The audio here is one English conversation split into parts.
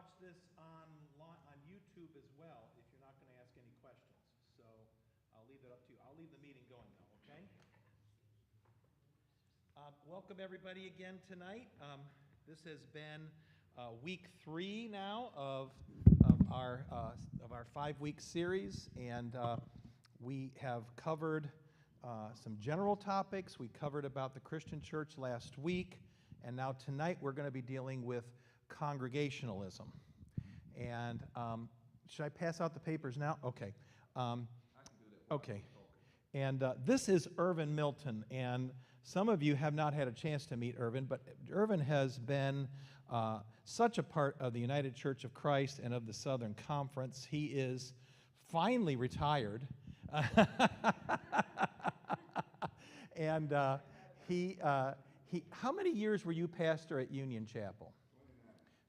watch this on YouTube as well if you're not going to ask any questions. So I'll leave it up to you. I'll leave the meeting going, though, okay? Welcome, everybody, again tonight. This has been week 3 now of our 5-week series, and we have covered some general topics. We covered about the Christian church last week, and now tonight we're going to be dealing with Congregationalism. And should I pass out the papers now? Okay. I can do that. Okay. And this is Ervin Milton, and some of you have not had a chance to meet Ervin, but Ervin has been such a part of the United Church of Christ and of the Southern Conference. He is finally retired. And how many years were you pastor at Union Chapel?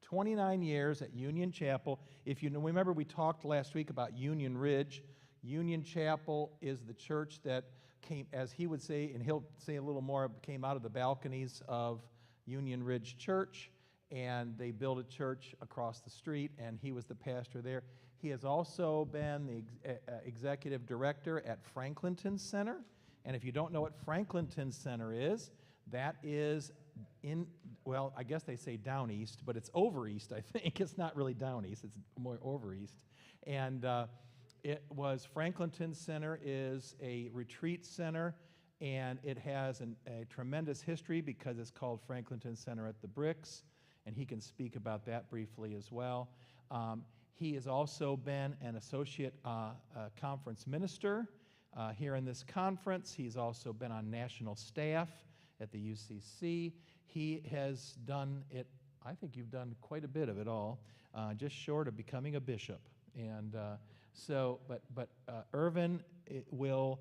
29 years at Union Chapel. If you remember, we talked last week about Union Ridge. Union Chapel is the church that came, as he would say, and he'll say a little more, came out of the balconies of Union Ridge Church, and they built a church across the street, and he was the pastor there. He has also been the executive director at Franklinton Center, and if you don't know what Franklinton Center is, that is in, well, I guess they say down east, but it's over east, I think. It's not really down east, it's more over east. And it was, Franklinton Center is a retreat center, and it has a tremendous history because it's called Franklinton Center at the Bricks, and he can speak about that briefly as well. He has also been an associate conference minister here in this conference. He's also been on national staff at the UCC. He has done it, I think you've done quite a bit of it all, just short of becoming a bishop. And but Ervin will,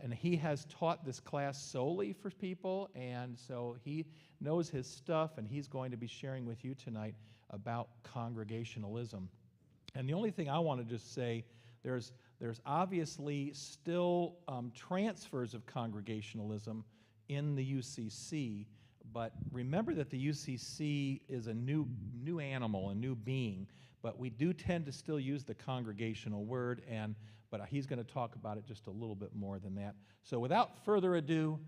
and he has taught this class solely for people, and so he knows his stuff, and he's going to be sharing with you tonight about Congregationalism. And the only thing I want to just say, there's obviously still transfers of Congregationalism in the UCC, but remember that the UCC is a new animal, a new being, but we do tend to still use the congregational word, but he's going to talk about it just a little bit more than that. So without further ado,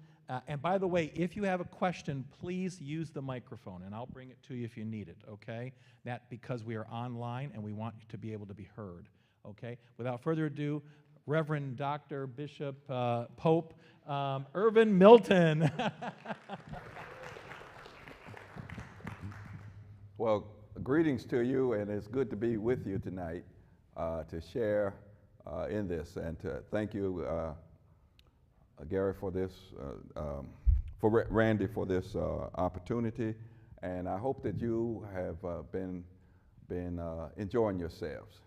and by the way, if you have a question, please use the microphone, and I'll bring it to you if you need it, okay? That because we are online, and we want you to be able to be heard, okay? Without further ado, Reverend Dr. Bishop Pope Ervin Milton. Well, greetings to you, and it's good to be with you tonight to share in this, and to thank you, Gary, for this, for Randy for this opportunity, and I hope that you have been enjoying yourselves.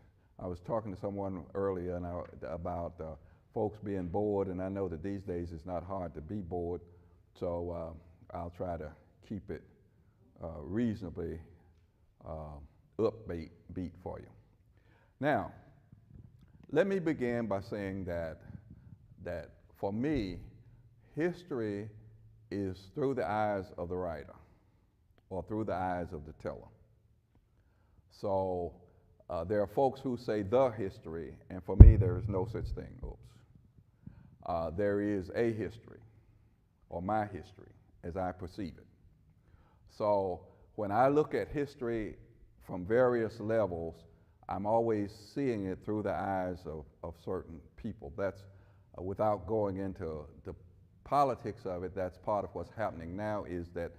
I was talking to someone earlier about folks being bored, and I know that these days it's not hard to be bored, so I'll try to keep it reasonably upbeat for you. Now, let me begin by saying that for me, history is through the eyes of the writer or through the eyes of the teller. So there are folks who say the history, and for me there is no such thing. There is a history, or my history, as I perceive it. So when I look at history from various levels, I'm always seeing it through the eyes of certain people. That's without going into the politics of it, that's part of what's happening now, is that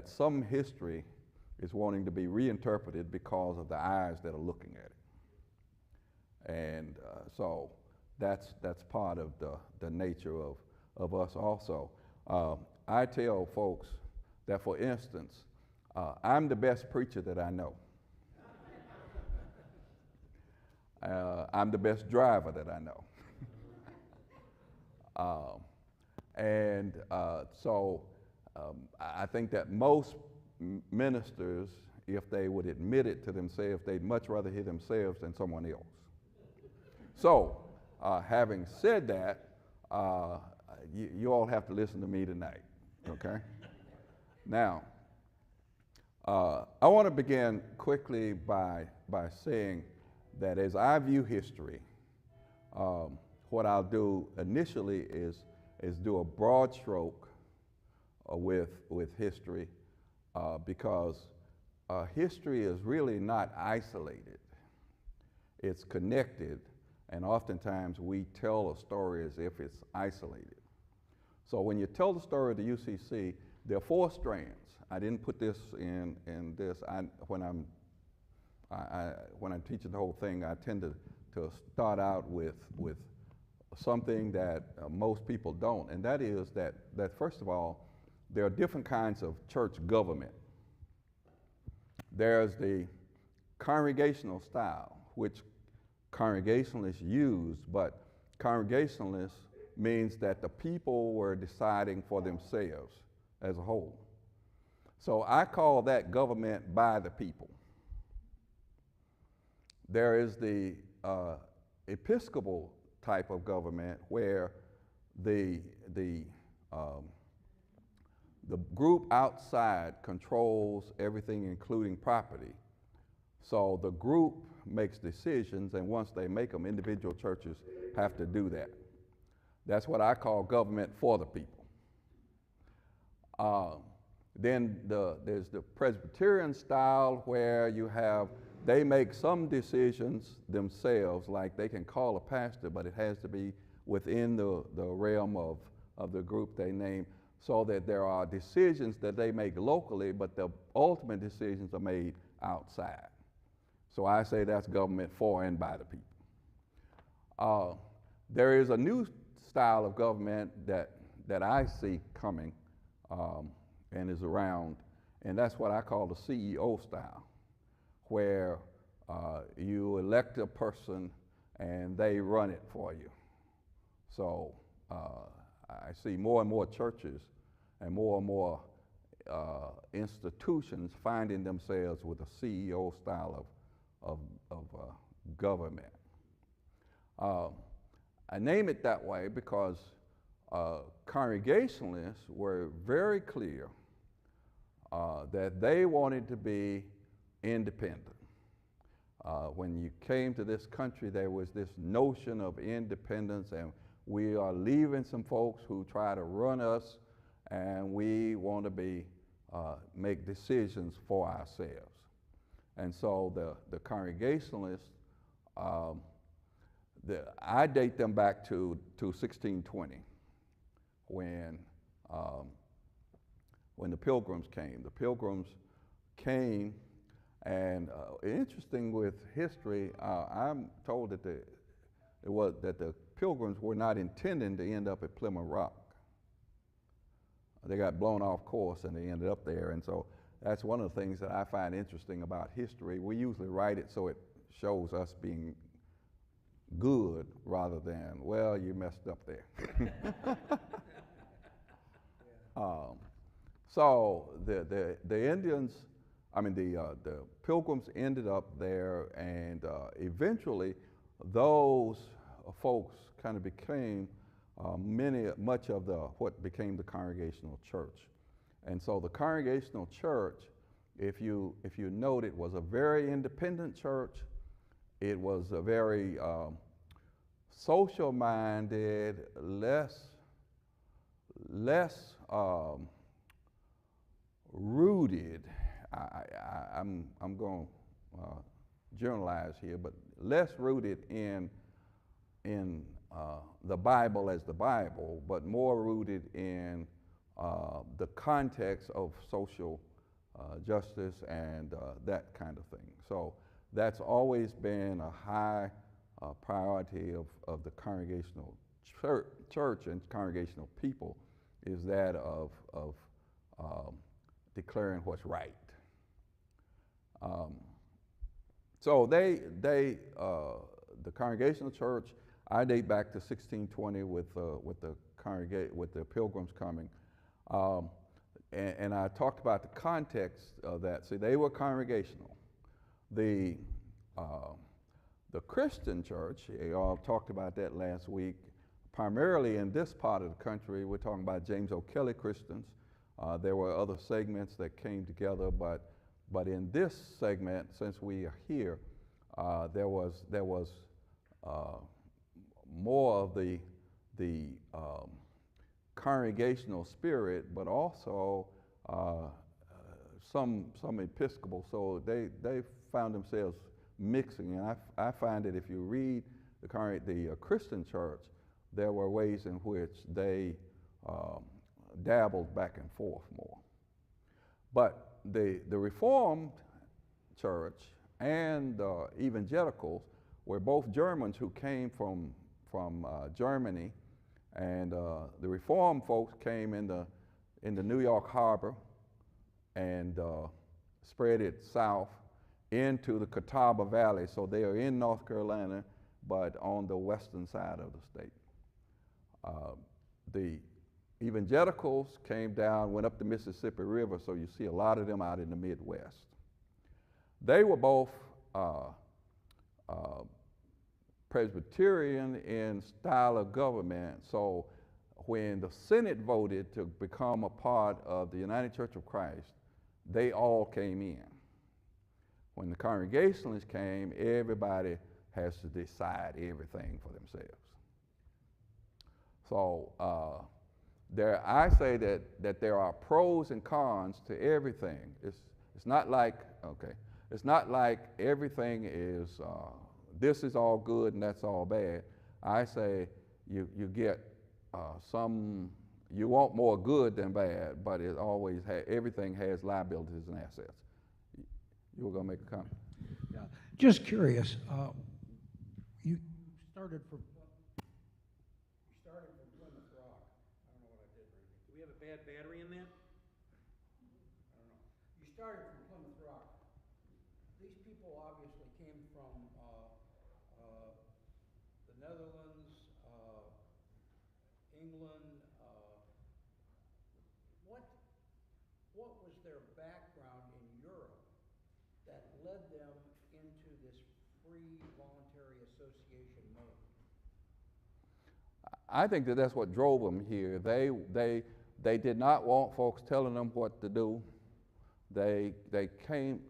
some history is wanting to be reinterpreted because of the eyes that are looking at it. And so that's part of the nature of us also. I tell folks that, for instance, I'm the best preacher that I know. I'm the best driver that I know. So I think that most ministers, if they would admit it to themselves, they'd much rather hear themselves than someone else. So, having said that, you all have to listen to me tonight, okay? Now, I want to begin quickly by saying that as I view history, what I'll do initially is do a broad stroke with history, because history is really not isolated. It's connected, and oftentimes we tell a story as if it's isolated. So when you tell the story of the UCC, there are 4 strands. I didn't put this in this. When I'm teaching the whole thing, I tend to start out with something that most people don't, and that is that first of all, there are different kinds of church government. There's the congregational style, which Congregationalists used, but Congregationalists means that the people were deciding for themselves as a whole. So I call that government by the people. There is the Episcopal type of government where the group outside controls everything, including property. So the group makes decisions, and once they make them, individual churches have to do that. That's what I call government for the people. Then there's the Presbyterian style where they make some decisions themselves, like they can call a pastor, but it has to be within the realm of the group they name, so that there are decisions that they make locally, but the ultimate decisions are made outside. So I say that's government for and by the people. There is a new style of government that I see coming and is around, and that's what I call the CEO style, where you elect a person and they run it for you. So I see more and more churches and more institutions finding themselves with a CEO style of government. I name it that way because Congregationalists were very clear that they wanted to be independent. When you came to this country, there was this notion of independence, and we are leaving some folks who try to run us, and we want to make decisions for ourselves. And so the Congregationalists, I date them back to 1620, when the Pilgrims came. The Pilgrims came, and interesting with history, I'm told that the Pilgrims were not intending to end up at Plymouth Rock. They got blown off course and they ended up there, and so that's one of the things that I find interesting about history. We usually write it so it shows us being good rather than, well, you messed up there. So the Indians, the Pilgrims ended up there, and eventually those folks kind of became much of what became the Congregational Church. And so the Congregational Church, if you note, it was a very independent church. It was a very social-minded, less rooted. I'm going to generalize here, but less rooted in the Bible as the Bible, but more rooted in the context of social justice and that kind of thing. So that's always been a high priority of the Congregational church and Congregational people, is that of declaring what's right. So the Congregational church, I date back to 1620 with the Pilgrims coming, and I talked about the context of that. See, they were congregational. The Christian church, y'all talked about that last week. Primarily in this part of the country, we're talking about James O. Kelly Christians. There were other segments that came together, but But in this segment, since we are here, there was more of the congregational spirit, but also some Episcopal. So they found themselves mixing, and I find that if you read the Christian church, there were ways in which they dabbled back and forth more. But the Reformed church and evangelicals were both Germans who came from Germany, and the Reformed folks came in the New York Harbor and spread it south into the Catawba Valley. So they are in North Carolina, but on the western side of the state. The evangelicals came down, went up the Mississippi River, so you see a lot of them out in the Midwest. They were both Presbyterian in style of government, so when the Senate voted to become a part of the United Church of Christ, they all came in. When the Congregationalists came, everybody has to decide everything for themselves. So I say that there are pros and cons to everything. It's not like, okay, it's not like everything is, this is all good and that's all bad. I say you get you want more good than bad, but it always everything has liabilities and assets. You were gonna make a comment? Yeah, just curious, you started from Plymouth Rock. I don't know what I did, Ruby. Do we have a bad battery in that? I don't know. You started from Plymouth Rock. These people obviously came from the Netherlands, England. What was their background in Europe that led them into this free voluntary association mode? I think that's what drove them here. They did not want folks telling them what to do. They came,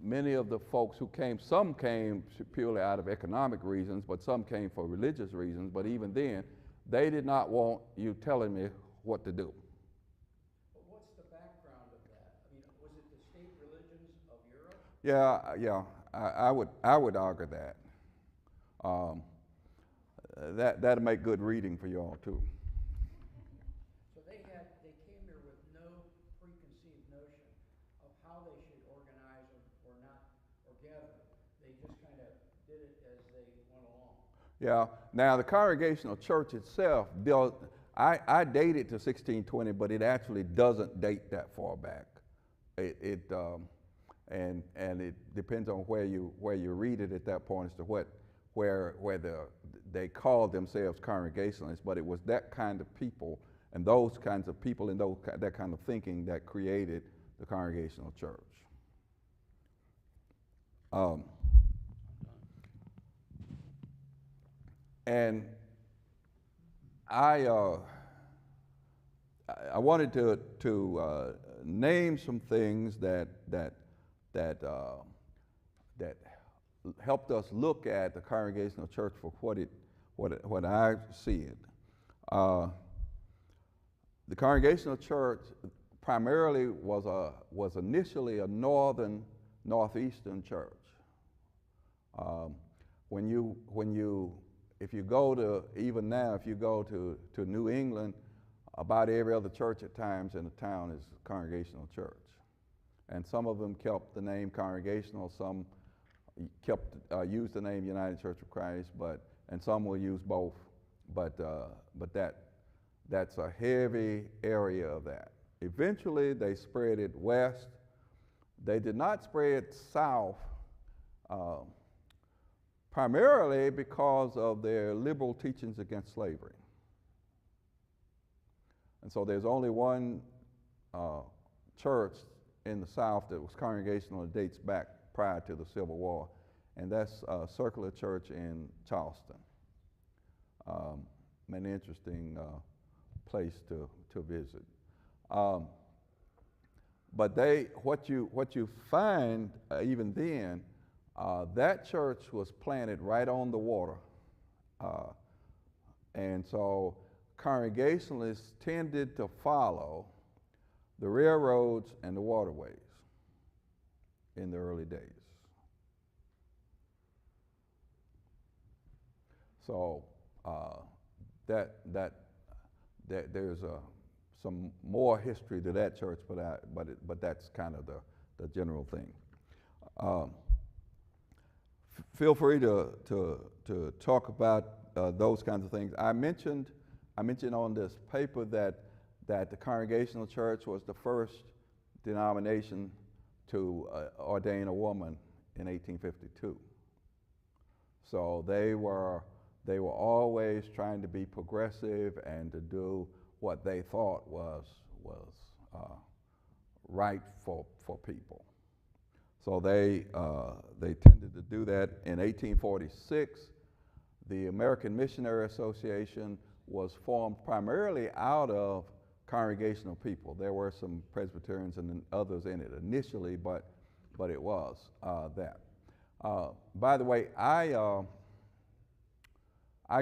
many of the folks who came, some came purely out of economic reasons, but some came for religious reasons. But even then, they did not want you telling me what to do. But what's the background of that? I mean, was it the state religions of Europe? Yeah, I would argue that. That'll make good reading for y'all too. So they came here with no preconceived notion of how they should organize or not, or gather. They just kind of did it as they went along. Yeah. Now the Congregational Church itself, I date it to 1620, but it actually doesn't date that far back. And it depends on where you read it at that point as to where they called themselves Congregationalists, but it was that kind of people and those kinds of people and that kind of thinking that created the Congregational Church. And I wanted to name some things that helped us look at the Congregational Church for what I see it. The Congregational Church primarily was initially a northeastern church. If you go to, even now, if you go to New England, about every other church at times in the town is a Congregational church. And some of them kept the name Congregational, some used the name United Church of Christ, and some will use both. But that's a heavy area of that. Eventually, they spread it west. They did not spread south, primarily because of their liberal teachings against slavery. And so there's only one church in the South that was Congregational that dates back prior to the Civil War, and that's Circular Church in Charleston. An interesting place to visit. But what you find even then, that church was planted right on the water. And so Congregationalists tended to follow the railroads and the waterways in the early days. So there's some more history to that church, but that's kind of the general thing. Feel free to talk about those kinds of things. I mentioned on this paper that the Congregational Church was the first denomination to ordain a woman in 1852. So they were always trying to be progressive and to do what they thought was right for people. So they tended to do that. In 1846, the American Missionary Association was formed primarily out of Congregational people. There were some Presbyterians and others in it initially, but it was that. By the way, I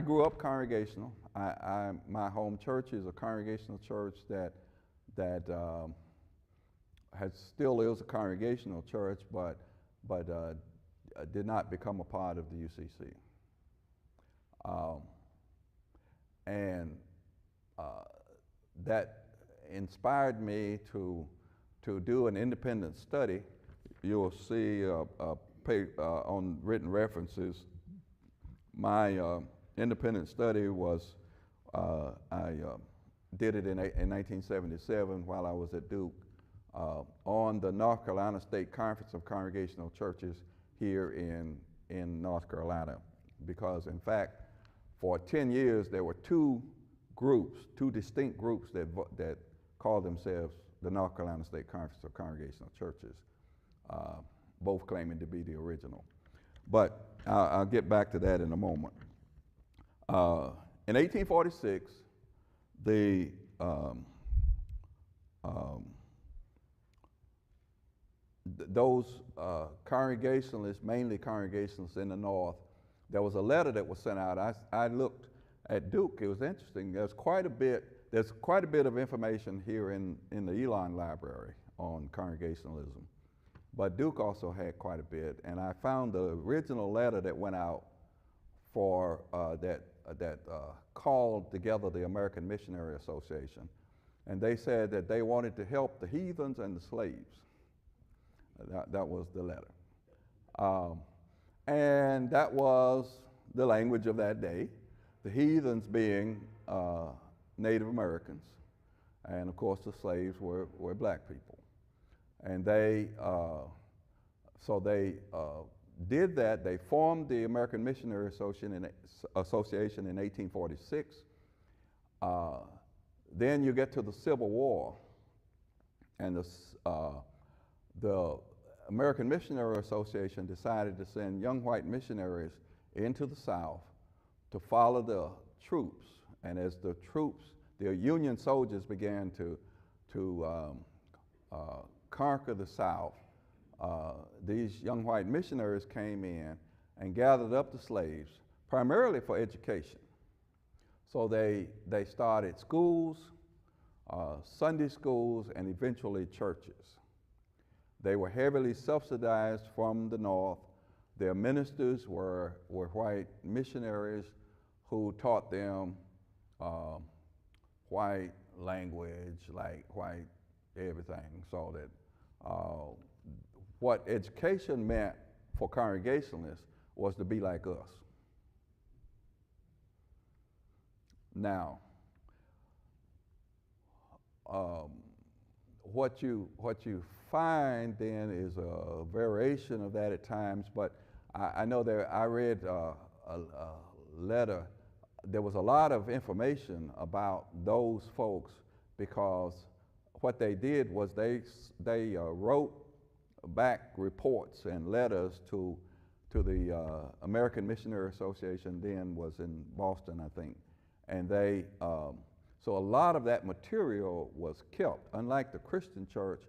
grew up Congregational. My home church is a Congregational church that still is a Congregational church, but did not become a part of the UCC. That inspired me to do an independent study. You'll see on written references, my independent study was, I did it in 1977 while I was at Duke, on the North Carolina State Conference of Congregational Churches here in North Carolina. Because in fact, for 10 years there were two distinct groups that called themselves the North Carolina State Conference of Congregational Churches, both claiming to be the original. But I'll get back to that in a moment. In 1846, those Congregationalists, mainly Congregationalists in the North, there was a letter that was sent out. I looked at Duke. It was interesting. There's quite a bit of information here in the Elon Library on Congregationalism, but Duke also had quite a bit. And I found the original letter that went out for that called together the American Missionary Association, and they said that they wanted to help the heathens and the slaves. That was the letter. And that was the language of that day, the heathens being Native Americans, and of course the slaves were black people. And they did that. They formed the American Missionary Association in 1846. Then you get to the Civil War, and the American Missionary Association decided to send young white missionaries into the South to follow the troops. And as the Union soldiers began to conquer the South, these young white missionaries came in and gathered up the slaves, primarily for education. So they started schools, Sunday schools, and eventually churches. They were heavily subsidized from the North. Their ministers were white missionaries who taught them white language, like white everything, so that what education meant for Congregationalists was to be like us. Now, what you find then is a variation of that at times, but I know that I read a letter. There was a lot of information about those folks, because what they did was they wrote back reports and letters to the American Missionary Association, then was in Boston, I think, and so a lot of that material was kept. Unlike the Christian church,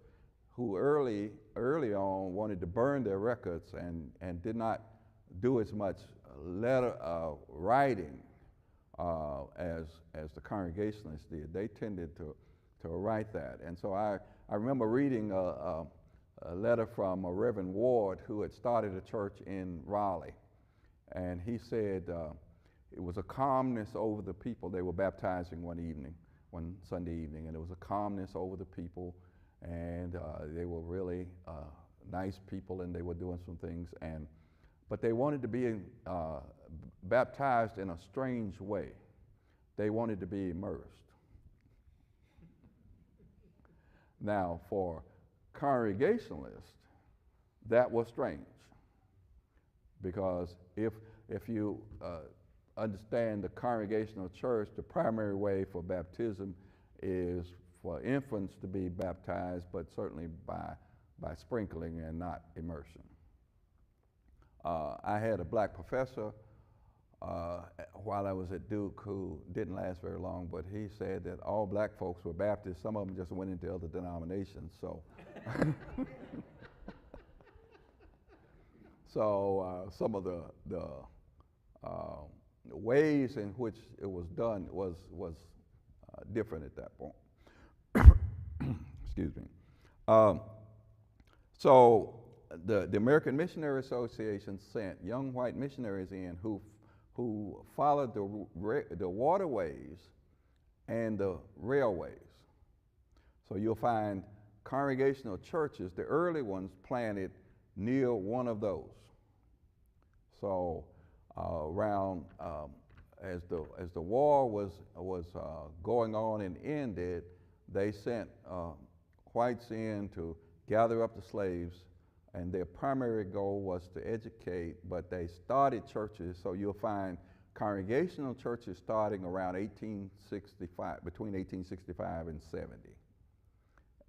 who early on wanted to burn their records and did not do as much letter writing as the Congregationalists did. They tended to write that. And so I remember reading a letter from a Reverend Ward who had started a church in Raleigh. And he said it was a calmness over the people. They were baptizing one Sunday evening, and there was a calmness over the people, and they were really nice people, and they were doing some things, but they wanted to be baptized in a strange way. They wanted to be immersed. Now, for Congregationalists, that was strange, because if you understand the Congregational church, the primary way for baptism is for infants to be baptized, but certainly by sprinkling and not immersion. I had a black professor while I was at Duke who didn't last very long, but he said that all black folks were Baptists. Some of them just went into other denominations. So, some of the ways in which it was done was different at that point. Excuse me. So the American Missionary Association sent young white missionaries in who followed the waterways and the railways. So you'll find congregational churches, the early ones, planted near one of those. So around as the war was going on and ended, they sent whites in to gather up the slaves, and their primary goal was to educate, but they started churches. So you'll find congregational churches starting around 1865, between 1865 and 70.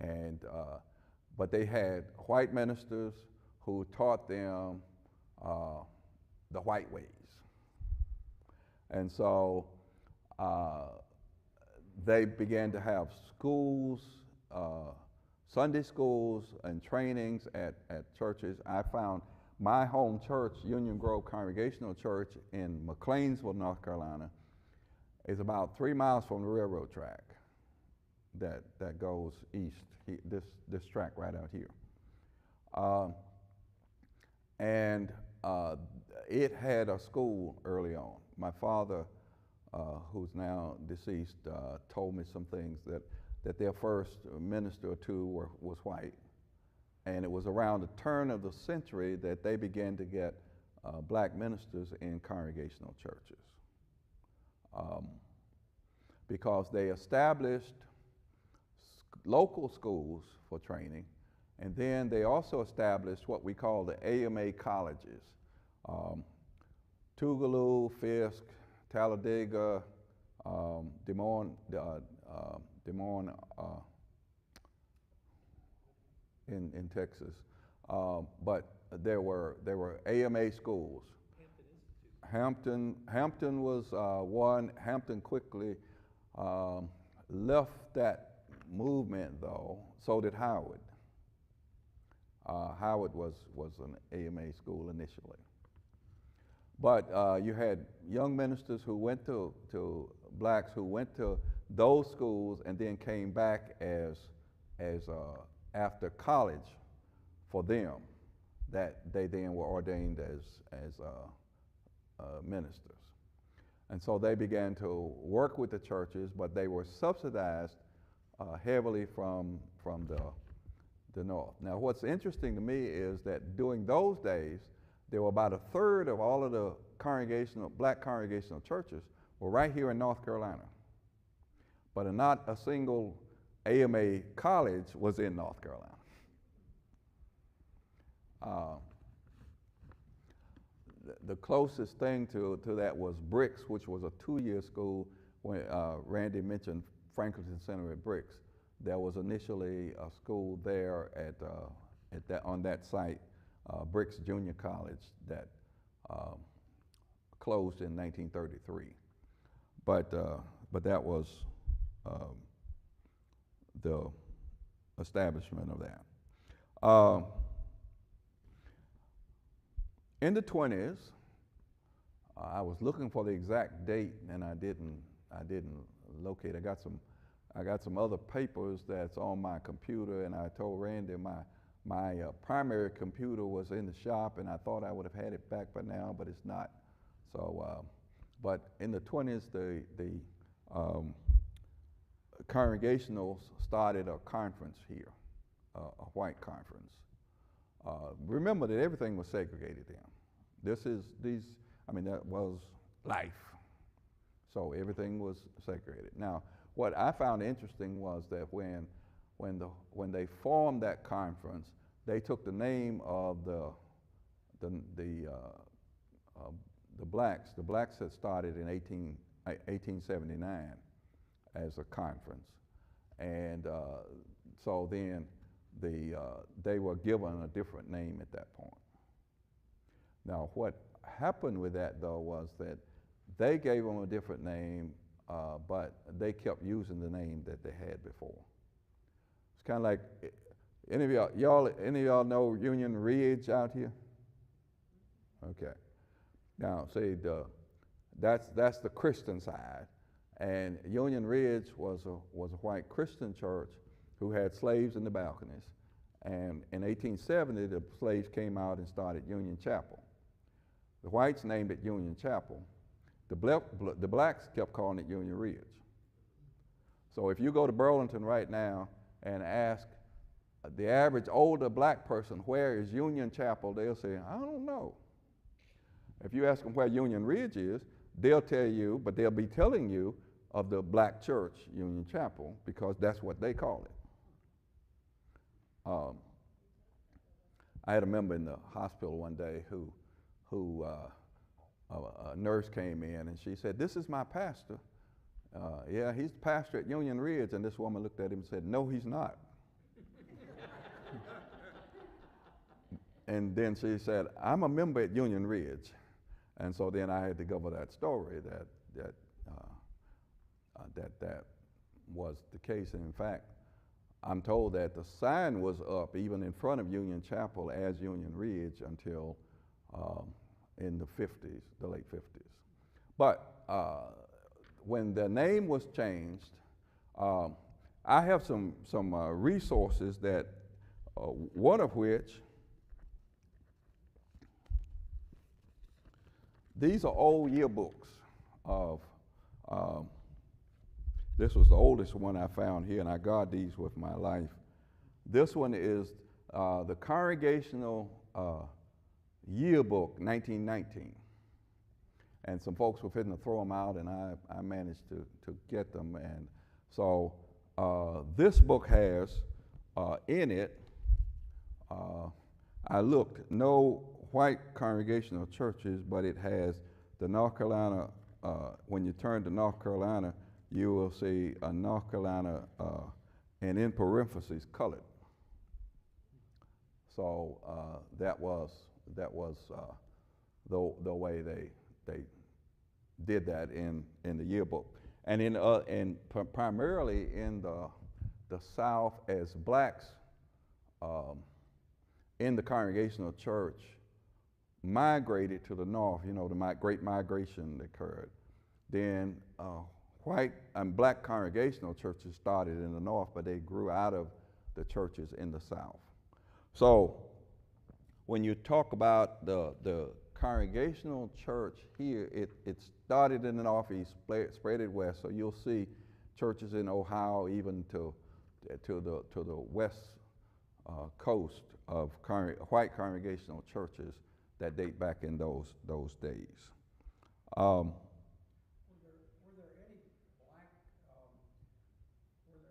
And, but they had white ministers who taught them the white ways. And so they began to have schools, Sunday schools and trainings at churches. I found my home church, Union Grove Congregational Church in McLeansville, North Carolina, is about 3 miles from the railroad track that goes east, this track right out here. It had a school early on. My father, who's now deceased, told me some things that their first minister or two was white. And it was around the turn of the century that they began to get black ministers in congregational churches. Because they established local schools for training, and then they also established what we call the AMA colleges. Tougaloo, Fisk, Talladega, Des Moines in Texas, but there were AMA schools. Hampton was one. Hampton quickly left that movement, though. So did Howard. Howard was an AMA school initially. But you had young ministers who went to blacks who went to those schools and then came back as after college for them, that they then were ordained as ministers. And so they began to work with the churches, but they were subsidized heavily from the north. Now, what's interesting to me is that during those days, there were about a third of all of the black congregational churches were right here in North Carolina. But not a single AMA college was in North Carolina. The closest thing to that was Bricks, which was a 2-year school. When Randy mentioned Franklinton Center at Bricks, there was initially a school there on that site, Bricks Junior College, that closed in 1933. But that was the establishment of that. In the 20s, I was looking for the exact date, and I didn't locate. I got some other papers that's on my computer, and I told Randy my primary computer was in the shop, and I thought I would have had it back by now, but it's not. So, but in the 20s, the Congregationals started a conference here, a white conference. Remember that everything was segregated then. That was life. So everything was segregated. Now, what I found interesting was that when they formed that conference, they took the name of the blacks. The blacks had started in 1879 as a conference, and so then they were given a different name at that point. Now, what happened with that though was that they gave them a different name, but they kept using the name that they had before. It's kind of like, any of y'all know Union Ridge out here? Okay. Now, see, that's the Christian side, and Union Ridge was a white Christian church who had slaves in the balconies, and in 1870 the slaves came out and started Union Chapel. The whites named it Union Chapel. The blacks kept calling it Union Ridge. So if you go to Burlington right now and ask the average older black person, where is Union Chapel, they'll say, I don't know. If you ask them where Union Ridge is, they'll tell you, but they'll be telling you of the black church, Union Chapel, because that's what they call it. I had a member in the hospital one day who a nurse came in and she said, "This is my pastor." Yeah, he's the pastor at Union Ridge. And this woman looked at him and said, "No, he's not." And then she said, "I'm a member at Union Ridge." And so then I had to cover that story that was the case. And in fact, I'm told that the sign was up even in front of Union Chapel as Union Ridge until in the 50s, the late 50s. But when the name was changed, I have some resources that, one of which, these are old yearbooks of, this was the oldest one I found here, and I guard these with my life. This one is the Congregational Yearbook 1919. And some folks were fitting to throw them out, and I managed to get them. And so this book has in it, I looked, no white congregational churches, but it has the North Carolina, when you turn to North Carolina, you will see a North Carolina, and in parentheses, colored. So that was the way they did that in the yearbook, and primarily in the South, as blacks in the Congregational Church migrated to the North. You know, the great migration that occurred. Then white and black Congregational churches started in the North, but they grew out of the churches in the South. So when you talk about the Congregational church here, it started in the Northeast, spread it west. So you'll see churches in Ohio, even to the west coast of white Congregational churches that date back in those days. Were there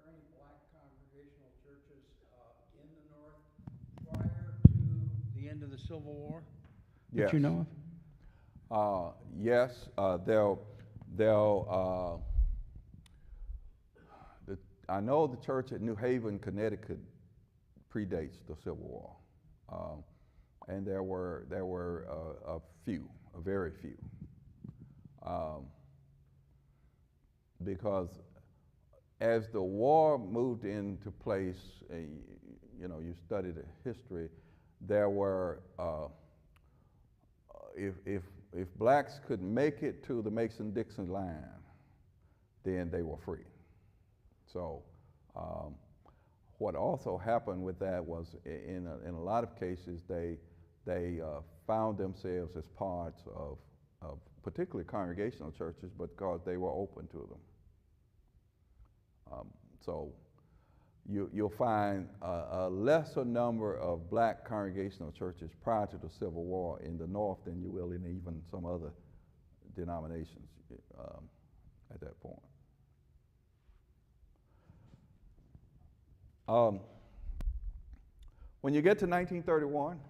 any black congregational churches in the North prior to the end of the Civil War? Yes. That you know of? Yes. I know the church at New Haven, Connecticut, predates the Civil War, and there were a very few, because as the war moved into place, you study the history, there were, if blacks could make it to the Mason-Dixon line, then they were free. So what also happened with that was, in a lot of cases, they found themselves as parts of particularly congregational churches, because they were open to them. So you'll find a lesser number of black congregational churches prior to the Civil War in the North than you will in even some other denominations at that point. When you get to 1931,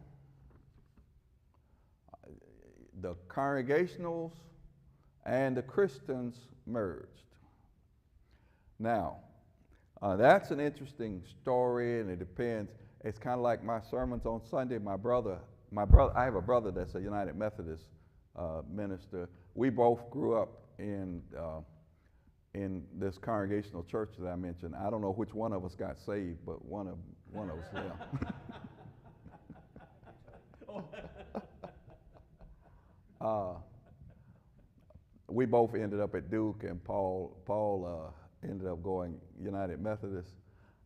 the Congregationals and the Christians merged. Now, that's an interesting story, and it depends. It's kind of like my sermons on Sunday. I have a brother that's a United Methodist minister. We both grew up in this congregational church that I mentioned. I don't know which one of us got saved, but one of us left. We both ended up at Duke, and Paul ended up going United Methodist.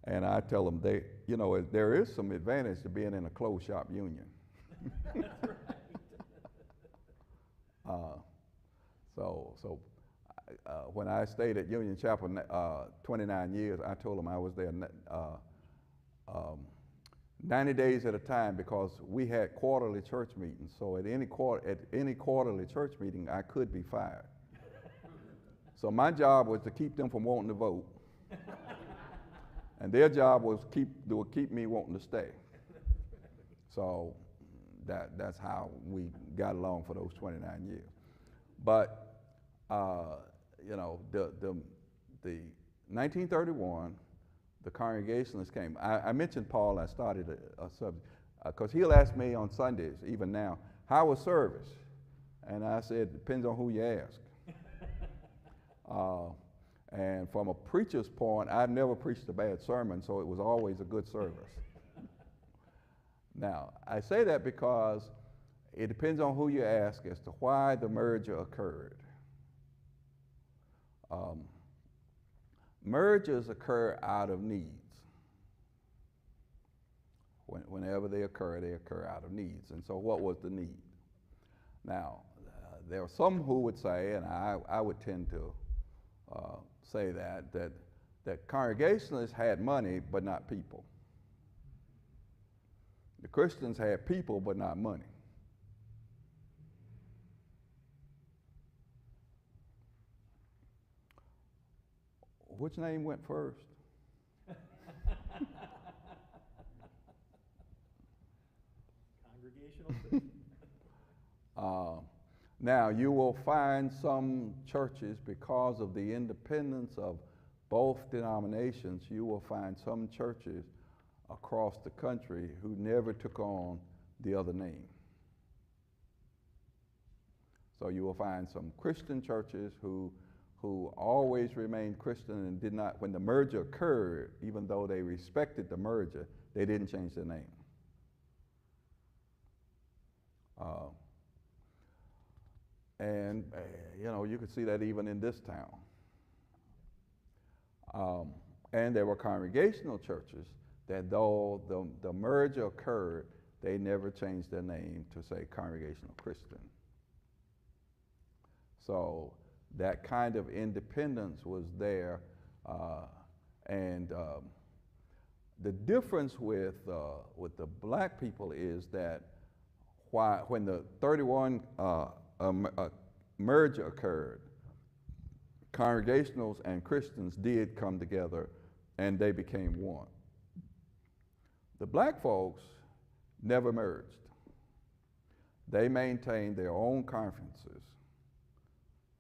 And I tell them, there is some advantage to being in a closed shop union. That's right. So when I stayed at Union Chapel 29 years, I told them I was there 90 days at a time, because we had quarterly church meetings. So at any quarterly church meeting, I could be fired. So my job was to keep them from wanting to vote, and their job was keep me wanting to stay. So that's how we got along for those 29 years. But the 1931, the Congregationalists came. I mentioned Paul. I started a subject because he'll ask me on Sundays, even now, how was service? And I said, depends on who you ask. And from a preacher's point, I've never preached a bad sermon, so it was always a good service. Now, I say that because it depends on who you ask as to why the merger occurred. Mergers occur out of needs. Whenever they occur out of needs. And so what was the need? Now, there are some who would say, and I would tend to say that Congregationalists had money but not people. The Christians had people but not money. Which name went first? Congregational. Now, you will find some churches, because of the independence of both denominations, you will find some churches across the country who never took on the other name. So you will find some Christian churches who always remained Christian and did not, when the merger occurred, even though they respected the merger, they didn't change their name. And you could see that even in this town. And there were congregational churches that, though the merger occurred, they never changed their name to say Congregational Christian. So that kind of independence was there, and the difference with the black people is that when the 31 merger occurred, Congregationals and Christians did come together, and they became one. The black folks never merged. They maintained their own conferences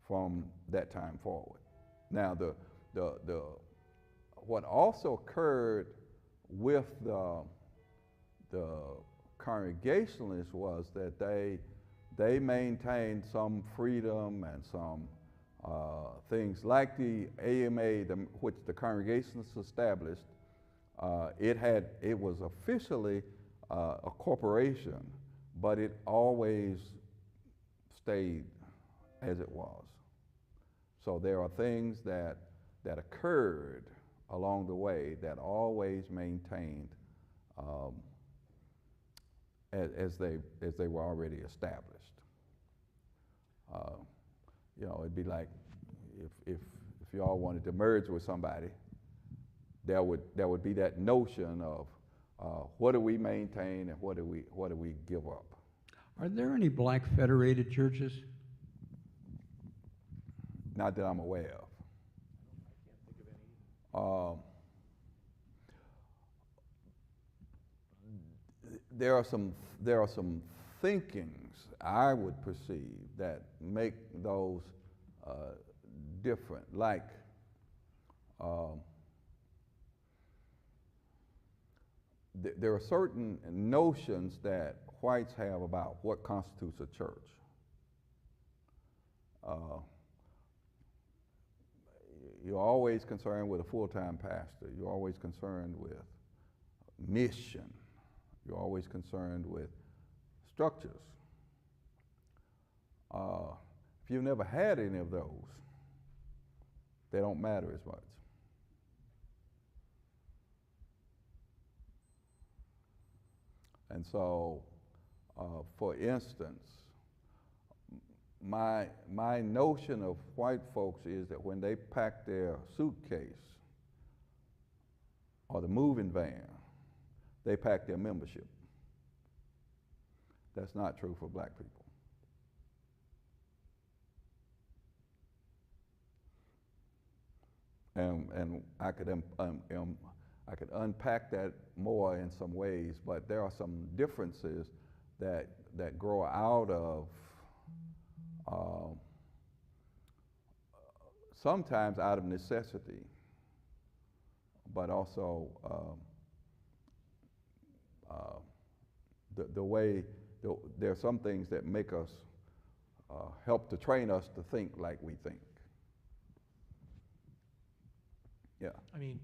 from that time forward. Now, what also occurred with the Congregationalists was that they maintained some freedom and some things like the AMA, which the Congregationalists established, It was officially a corporation, but it always stayed as it was. So there are things that occurred along the way that always maintained as they were already established. You know, it'd be like if you all wanted to merge with somebody, there would be that notion of what do we maintain and what do we give up. Are there any black federated churches? Not that I'm aware of. There are some thinkings I would perceive that make those different. Like there are certain notions that whites have about what constitutes a church. You're always concerned with a full-time pastor. You're always concerned with mission. You're always concerned with structures. If you've never had any of those, they don't matter as much. And so, for instance, my notion of white folks is that when they pack their suitcase or the moving van, they pack their membership. That's not true for black people. And I could unpack that more in some ways, but there are some differences that grow out of sometimes out of necessity, but also the way there are some things that make us help to train us to think like we think. Yeah. I mean,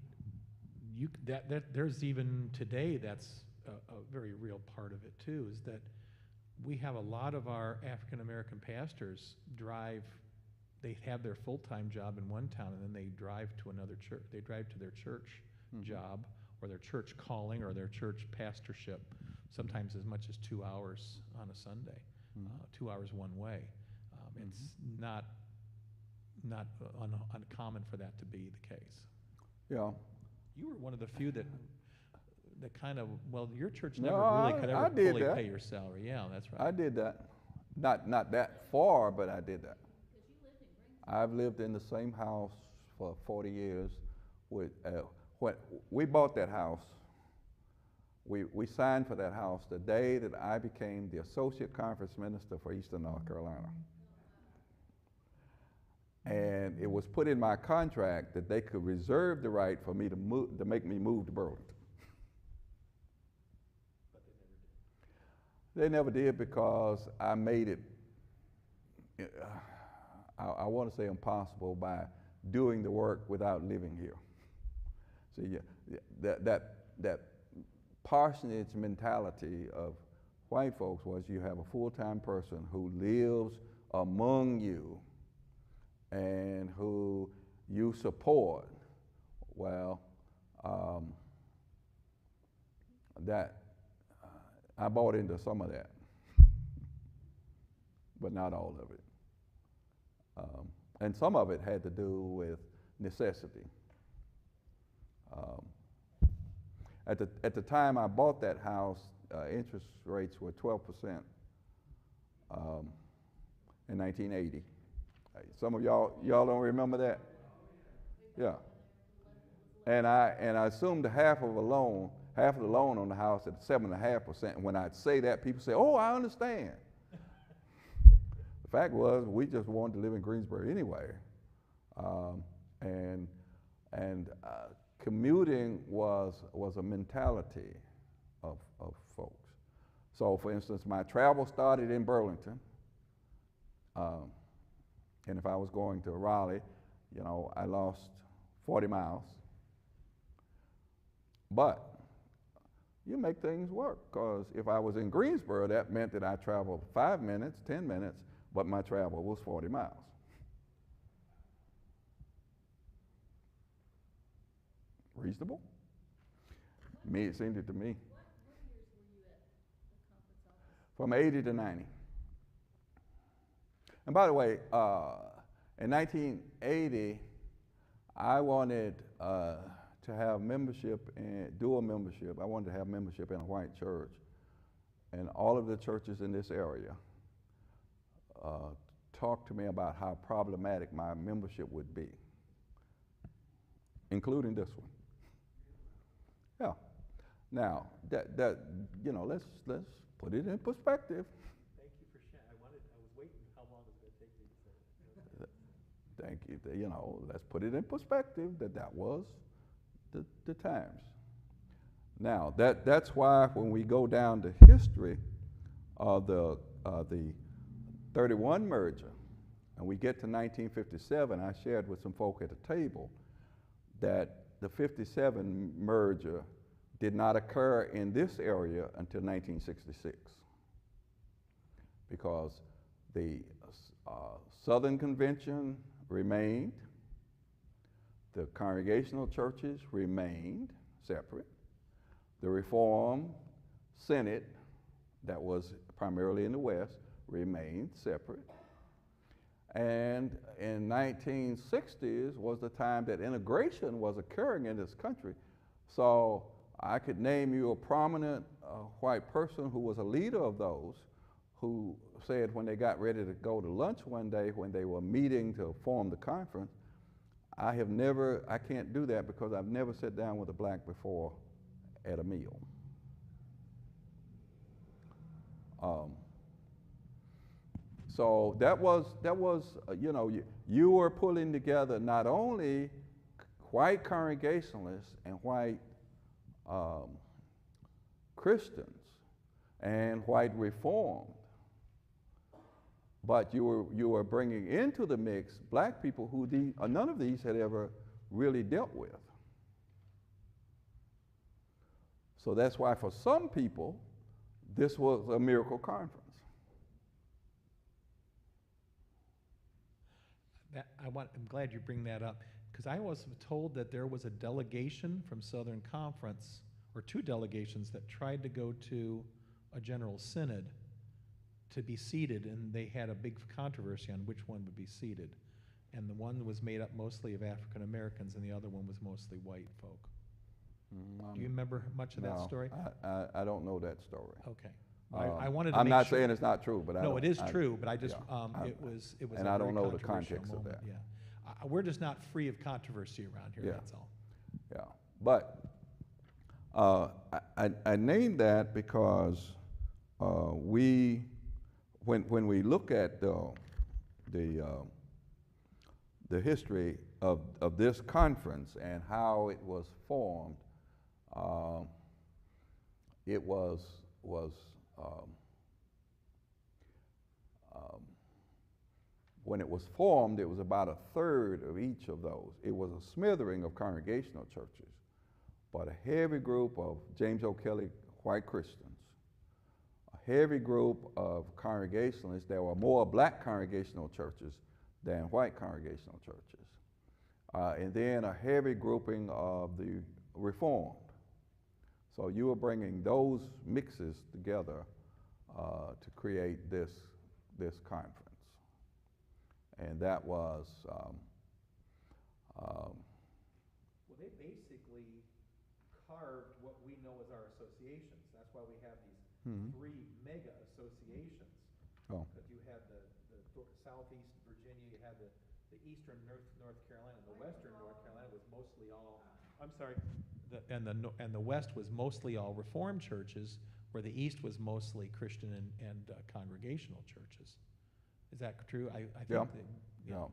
there's even today, that's a very real part of it too, is that we have a lot of our African American pastors they have their full-time job in one town and then they drive to another church. They drive to their church job or their church calling or their church pastorship, sometimes as much as 2 hours on a Sunday, 2 hours one way. It's not uncommon for that to be the case. Yeah. You were one of the few that kind of, well, your church No, never really could I ever did fully that. pay your salary. Yeah, that's right. I did that. Not that far, but I did that. I've lived in the same house for 40 years. When we bought that house, we signed for that house the day that I became the Associate Conference Minister for Eastern North Carolina. And it was put in my contract that they could reserve the right for me to make me move to Burlington. But they never did. They never did because I made it, I want to say impossible by doing the work without living here. So that parsonage mentality of white folks was you have a full-time person who lives among you and who you support. Well, I bought into some of that, but not all of it. And some of it had to do with necessity. At the time I bought that house, interest rates were 12% in 1980. Some of y'all don't remember that? Yeah. And I assumed half of the loan on the house at 7.5%. And when I'd say that, people say, "Oh, I understand." The fact was, we just wanted to live in Greensboro anyway, and commuting was a mentality of folks. So, for instance, my travel started in Burlington. And if I was going to Raleigh, I lost 40 miles. But you make things work, because if I was in Greensboro, that meant that I traveled 5 minutes, 10 minutes, but my travel was 40 miles. Reasonable? Me, it seemed it to me. What years were you at the conference office? From 80 to 90. And by the way, in 1980, I wanted to have membership, dual membership. I wanted to have membership in a white church. And all of the churches in this area talked to me about how problematic my membership would be, including this one. Yeah. Now, that you know, let's put it in perspective. Thank you for sharing. I was waiting how long it was going to take me to say that. Thank you. You know, let's put it in perspective that was the times. Now, that's why when we go down the history of the 31 merger, and we get to 1957, I shared with some folk at the table that the 57 merger did not occur in this area until 1966, because the Southern Convention remained, the Congregational churches remained separate, the Reform Senate, that was primarily in the West, remained separate. And in 1960s was the time that integration was occurring in this country. So I could name you a prominent white person who was a leader of those, who said when they got ready to go to lunch one day when they were meeting to form the conference, I can't do that because I've never sat down with a black before at a meal. So that was you know, you were pulling together not only white Congregationalists and white Christians and white Reformed, but you were bringing into the mix black people who none of these had ever really dealt with. So that's why for some people, this was a miracle conference. I'm glad you bring that up, because I was told that there was a delegation from Southern Conference, or two delegations, that tried to go to a General Synod to be seated, and they had a big controversy on which one would be seated. And the one was made up mostly of African Americans, and the other one was mostly white folk. Do you remember much of that story? I don't know that story. Okay. I wanted to I'm make not sure. saying it's not true, but No, it is true, but I just, yeah, it was and a I very don't know the controversial context of moment, that. Yeah. We're just not free of controversy around here, Yeah. that's all. Yeah, but I named that because when we look at the history of this conference and how it was formed, it was when it was formed, it was about a third of each of those. It was a smattering of Congregational churches, but a heavy group of James O. Kelly white Christians, a heavy group of Congregationalists. There were more black Congregational churches than white Congregational churches. And then a heavy grouping of the Reformed. So you were bringing those mixes together to create this conference. And that was, Well, they basically carved what we know as our associations. That's why we have these three mega associations. Oh. Because you had the southeast Virginia, you had the eastern North Carolina, and the western North Carolina was mostly all, I'm sorry, and the west was mostly all Reformed churches, where the east was mostly Christian and Congregational churches. Is that true? I think yeah.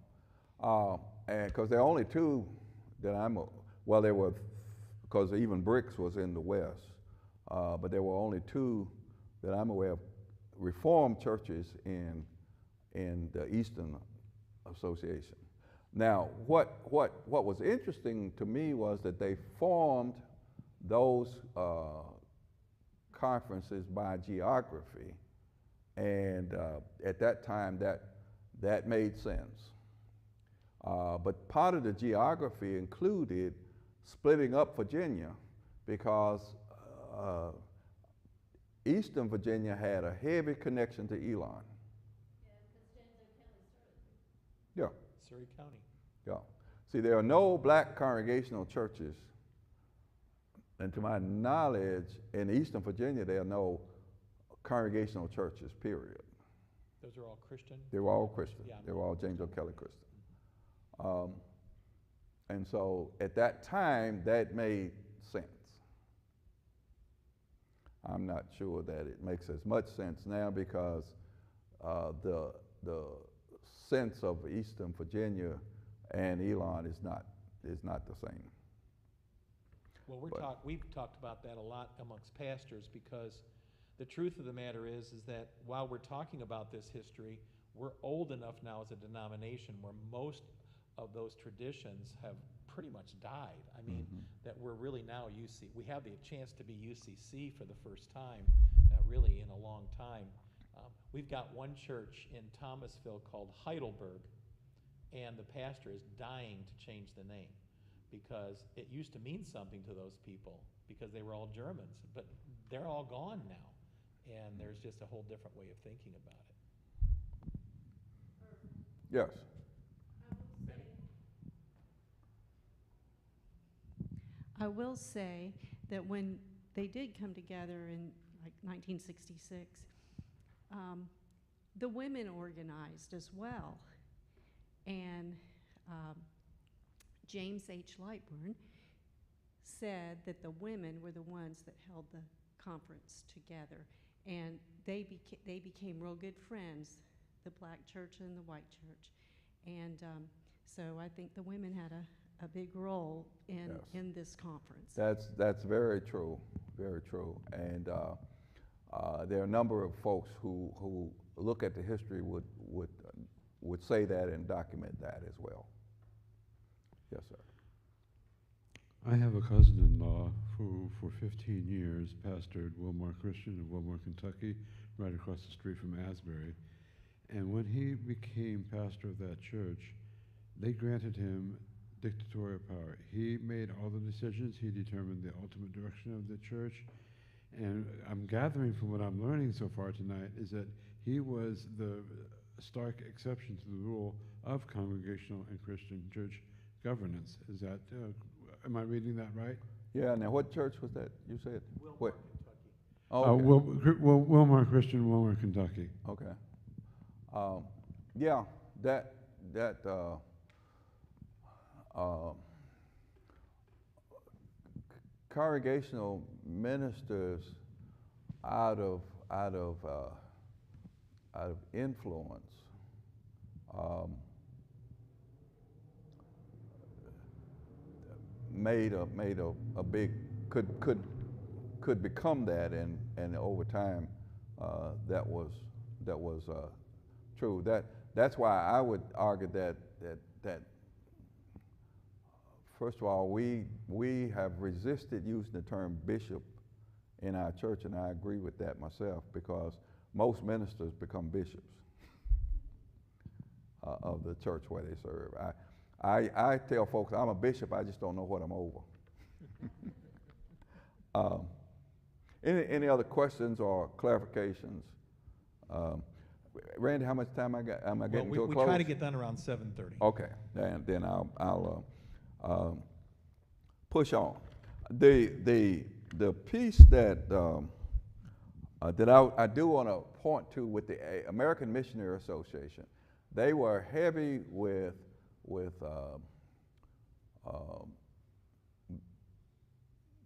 And because there are only two that well, there were, because even Bricks was in the West, but there were only two that I'm aware of, Reformed churches in the Eastern Association. Now, what was interesting to me was that they formed those conferences by geography, and at that time that made sense. But part of the geography included splitting up Virginia because Eastern Virginia had a heavy connection to Elon. Yeah, Surrey County. yeah. See, there are no black congregational churches, and to my knowledge, in Eastern Virginia, there are no congregational churches, period. Those are all Christian? They were all Christian. Yeah. They were all James O'Kelly Christian. And so at that time, that made sense. I'm not sure that it makes as much sense now because the sense of Eastern Virginia and Elon is not the same. Well, we've talked about that a lot amongst pastors because the truth of the matter is that while we're talking about this history, we're old enough now as a denomination where most of those traditions have pretty much died. I mean, that we're really now UC. We have the chance to be UCC for the first time, really in a long time. We've got one church in Thomasville called Heidelberg, and the pastor is dying to change the name because it used to mean something to those people because they were all Germans, but they're all gone now, and there's just a whole different way of thinking about it. Yes. I will say that when they did come together in like 1966, the women organized as well. And James H. Lightburn said that the women were the ones that held the conference together. And they became real good friends, the black church and the white church. And so I think the women had a big role in this conference. That's very true, very true. And there are a number of folks who look at the history would say that and document that as well. Yes, sir. I have a cousin-in-law who, for 15 years, pastored Wilmore Christian in Wilmore, Kentucky, right across the street from Asbury. And when he became pastor of that church, they granted him dictatorial power. He made all the decisions. He determined the ultimate direction of the church. And I'm gathering from what I'm learning so far tonight is that he was the stark exception to the rule of Congregational and Christian church governance. Is that, am I reading that right? Yeah, now what church was that you said? Wilmore, Kentucky. Oh, okay. Wilmore Christian, Wilmore, Kentucky. Okay. Yeah, that congregational ministers out of influence made a big could become that, and over time that was true. That's why I would argue that first of all, we have resisted using the term bishop in our church, and I agree with that myself because most ministers become bishops of the church where they serve. I tell folks I'm a bishop, I just don't know what I'm over. Any other questions or clarifications? Randy, how much time I got? Am I getting to a close? We try to get done around 7:30. Okay, then I'll push on. The piece that I do want to point to with the American Missionary Association, they were heavy with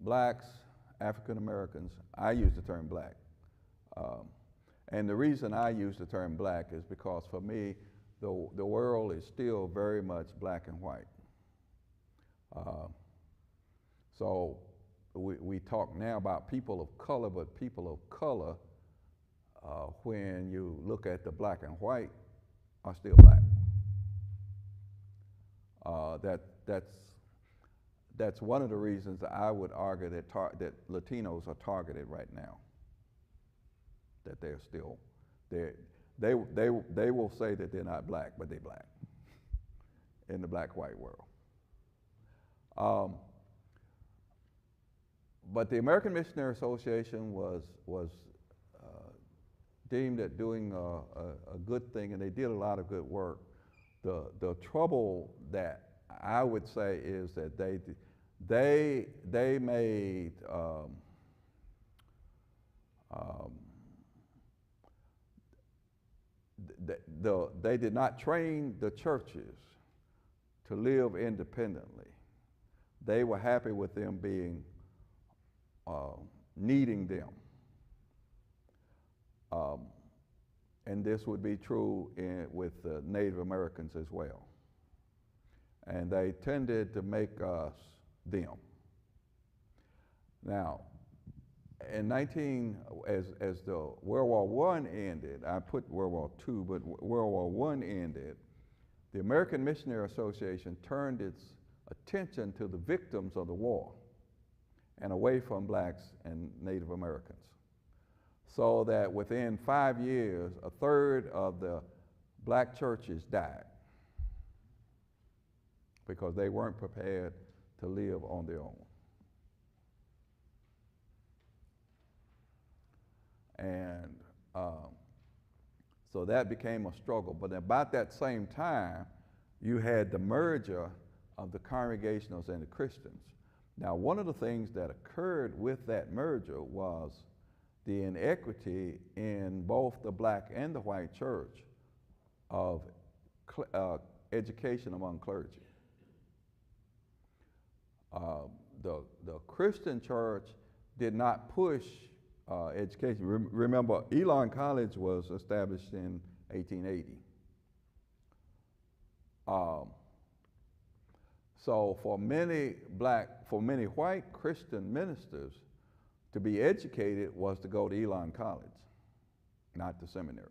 blacks, African Americans. I use the term black. And the reason I use the term black is because for me, the world is still very much black and white. So we talk now about people of color, but people of color, when you look at the black and white, are still black. that's one of the reasons that I would argue that, that Latinos are targeted right now. That they're still, they will say that they're not black, but they're black in the black-white world. But the American Missionary Association was deemed at doing a good thing, and they did a lot of good work. The trouble that I would say is that they made they did not train the churches to live independently. They were happy with them being needing them. And this would be true with Native Americans as well. And they tended to make us them. Now, as the World War I ended, I put World War II, but World War I ended, the American Missionary Association turned its attention to the victims of the war and away from blacks and Native Americans. So that within 5 years, a third of the black churches died because they weren't prepared to live on their own. And so that became a struggle. But about that same time, you had the merger of the Congregationalists and the Christians. Now, one of the things that occurred with that merger was the inequity in both the black and the white church of education among clergy. The Christian church did not push education. Remember, Elon College was established in 1880. So for many white Christian ministers, to be educated was to go to Elon College, not the seminary.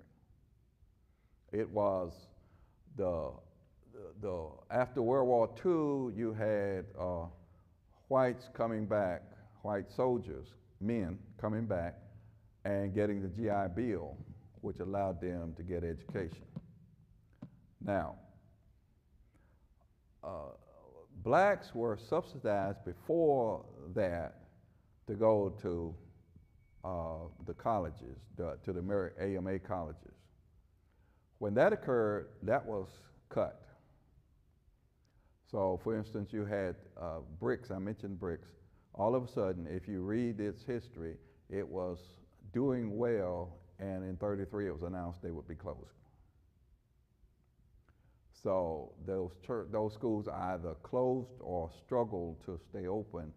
It was after World War II, you had whites coming back, white soldiers, men coming back and getting the GI Bill, which allowed them to get education. Now, blacks were subsidized before that to go to the colleges, to the AMA colleges. When that occurred, that was cut. So, for instance, you had bricks, I mentioned bricks. All of a sudden, if you read its history, it was doing well, and in '33 it was announced they would be closing. So those schools either closed or struggled to stay open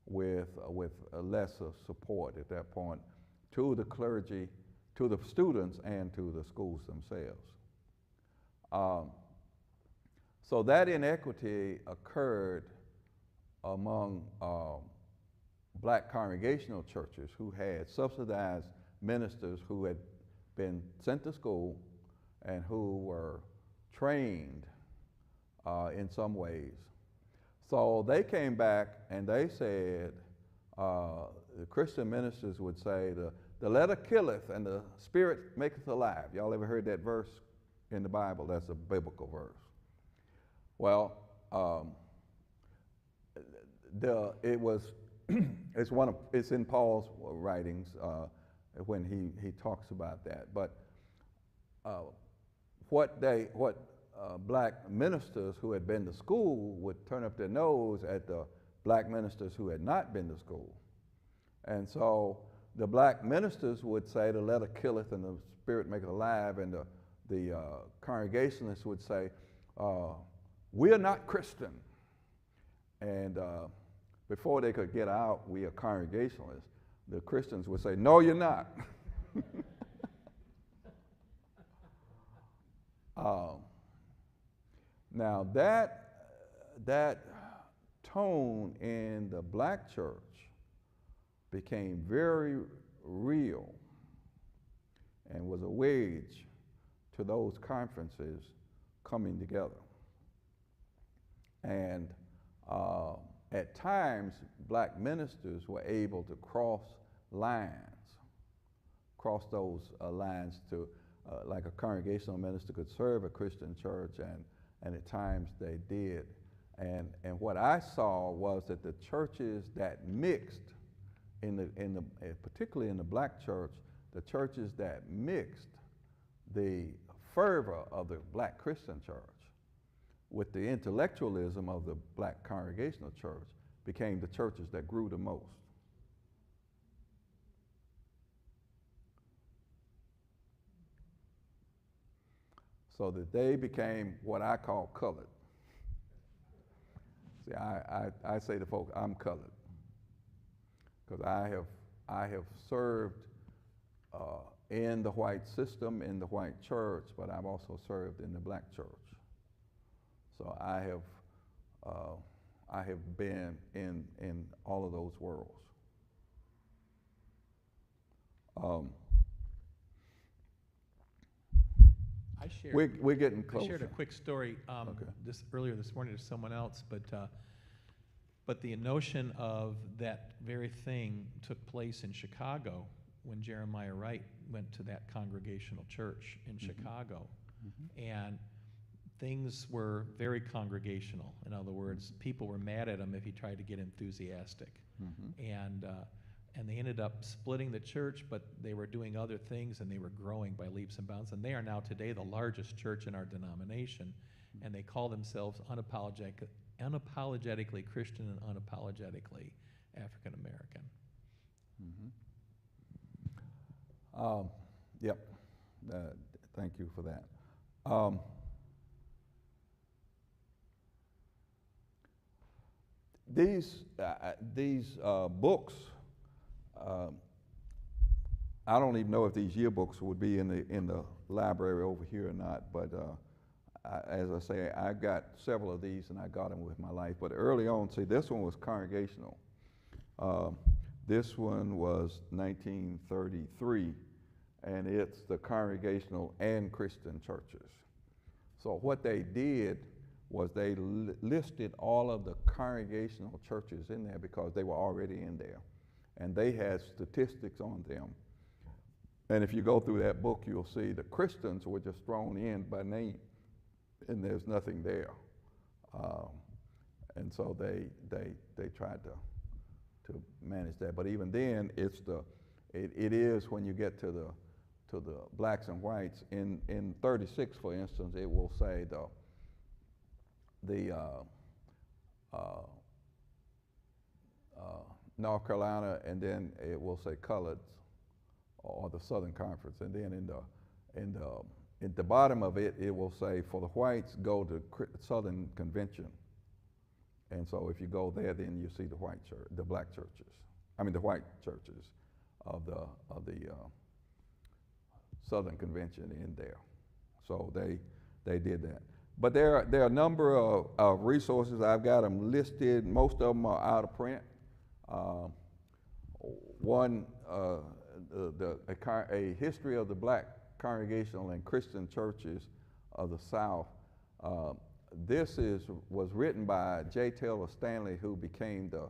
with lesser support at that point to the clergy, to the students, and to the schools themselves. So that inequity occurred among black congregational churches who had subsidized ministers who had been sent to school and who were trained in some ways. So they came back and they said, the Christian ministers would say, the letter killeth and the spirit maketh alive. Y'all ever heard that verse in the Bible? That's a biblical verse. Well, it's in Paul's writings when he talks about that. But what black ministers who had been to school would turn up their nose at the black ministers who had not been to school. And so the black ministers would say, the letter killeth and the spirit maketh alive, and the Congregationalists would say, we're not Christian. And before they could get out, we are Congregationalists, the Christians would say, no, you're not. Now that tone in the black church became very real and was a wedge to those conferences coming together. And at times, black ministers were able to cross those lines to, like a congregational minister could serve a Christian church, and at times they did. And what I saw was that the churches that mixed, particularly in the black church, the churches that mixed the fervor of the black Christian church with the intellectualism of the black congregational church became the churches that grew the most. So that they became what I call colored. See, I say to folks, I'm colored, because I have served in the white system, in the white church, but I've also served in the black church. So I have been in all of those worlds. We're getting closer. I shared a quick story earlier this morning to someone else, but the notion of that very thing took place in Chicago when Jeremiah Wright went to that Congregational church in Chicago. And things were very congregational. In other words, people were mad at him if he tried to get enthusiastic. And they ended up splitting the church, but they were doing other things, and they were growing by leaps and bounds. And they are now today the largest church in our denomination, and they call themselves unapologetically Christian and unapologetically African American. Yep. Thank you for that. These books, I don't even know if these yearbooks would be in the library over here or not, but as I say, I got several of these and I got them with my life. But early on, see, this one was congregational. This one was 1933, and it's the Congregational and Christian churches. So what they did was they listed all of the congregational churches in there because they were already in there. And they had statistics on them. And if you go through that book, you'll see the Christians were just thrown in by name, and there's nothing there. And so they tried to manage that. But even then, it is when you get to the blacks and whites. In 36, for instance, it will say the North Carolina, and then it will say colored, or the Southern Conference, and then at the bottom of it, it will say for the whites, go to Southern Convention. And so if you go there, then you see the white church, the white churches of the Southern Convention in there. So they did that. But there are a number of resources. I've got them listed. Most of them are out of print. One, a history of the black congregational and Christian churches of the South. This was written by J. Taylor Stanley, who became the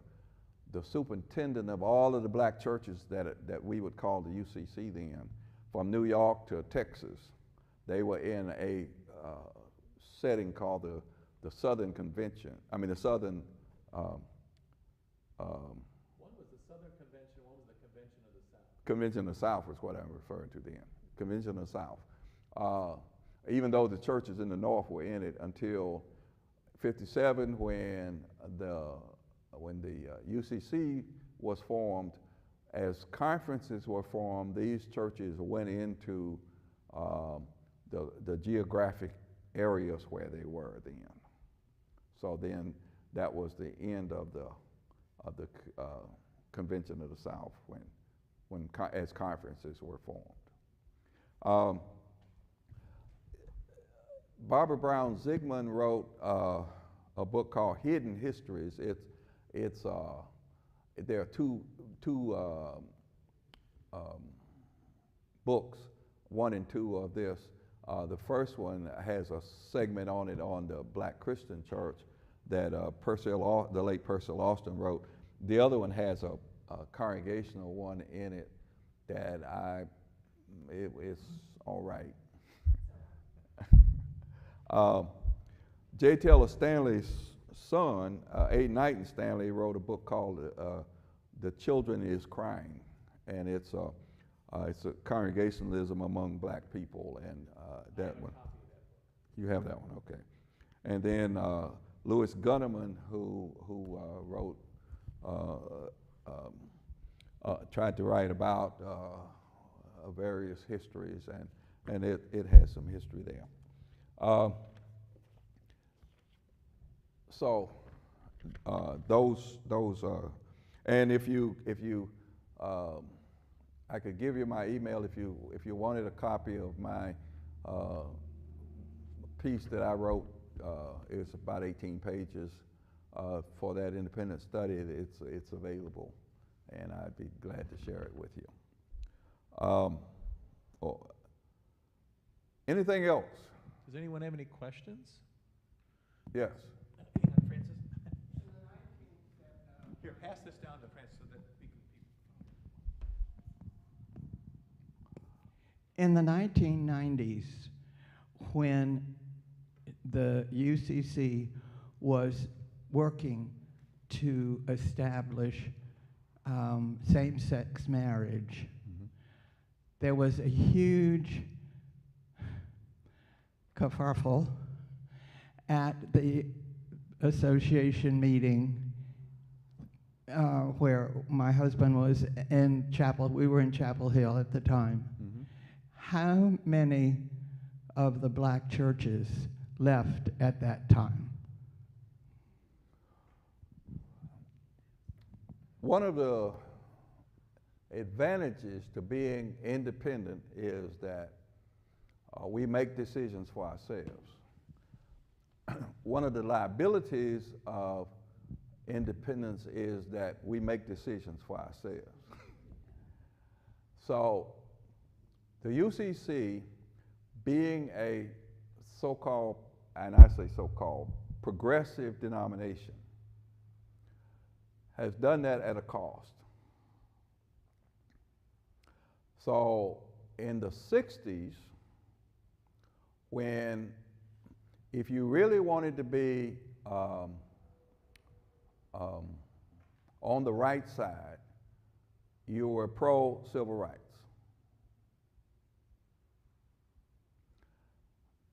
superintendent of all of the black churches that we would call the UCC then, from New York to Texas. They were in a setting called the Southern Convention. I mean, the Southern. One was the Southern Convention, one was the Convention of the South. Convention of the South is what I'm referring to then. Convention of the South. Even though the churches in the North were in it until '57, when the UCC was formed. As conferences were formed, these churches went into the geographic areas where they were then. So then that was the end of the Convention of the South as conferences were formed. Barbara Brown Zigman wrote a book called Hidden Histories. There are two books, 1 and 2 of this. The first one has a segment on it on the Black Christian Church, that the late Purcell Austin wrote. The other one has a congregational one in it that it's all right. J. Taylor Stanley's son, A. Knighton Stanley, wrote a book called "The Children Is Crying," and it's a congregationalism among black people, and that one. You have that one, okay. And then Louis Gunnerman, who wrote, tried to write about various histories, and it has some history there. So those and if you I could give you my email if you wanted a copy of my piece that I wrote. It's about 18 pages for that independent study. It's available, and I'd be glad to share it with you. Anything else? Does anyone have any questions? Yes. Hang on, Francis. Here, pass this down to Francis so that we can. In the 1990s, when the UCC was working to establish same-sex marriage, there was a huge kerfuffle at the association meeting where my husband was in Chapel. We were in Chapel Hill at the time. How many of the black churches left at that time? One of the advantages to being independent is that we make decisions for ourselves. One of the liabilities of independence is that we make decisions for ourselves. So the UCC, being a so-called, and I say so-called, progressive denomination, has done that at a cost. So in the 60s, when if you really wanted to be on the right side, you were pro-civil rights.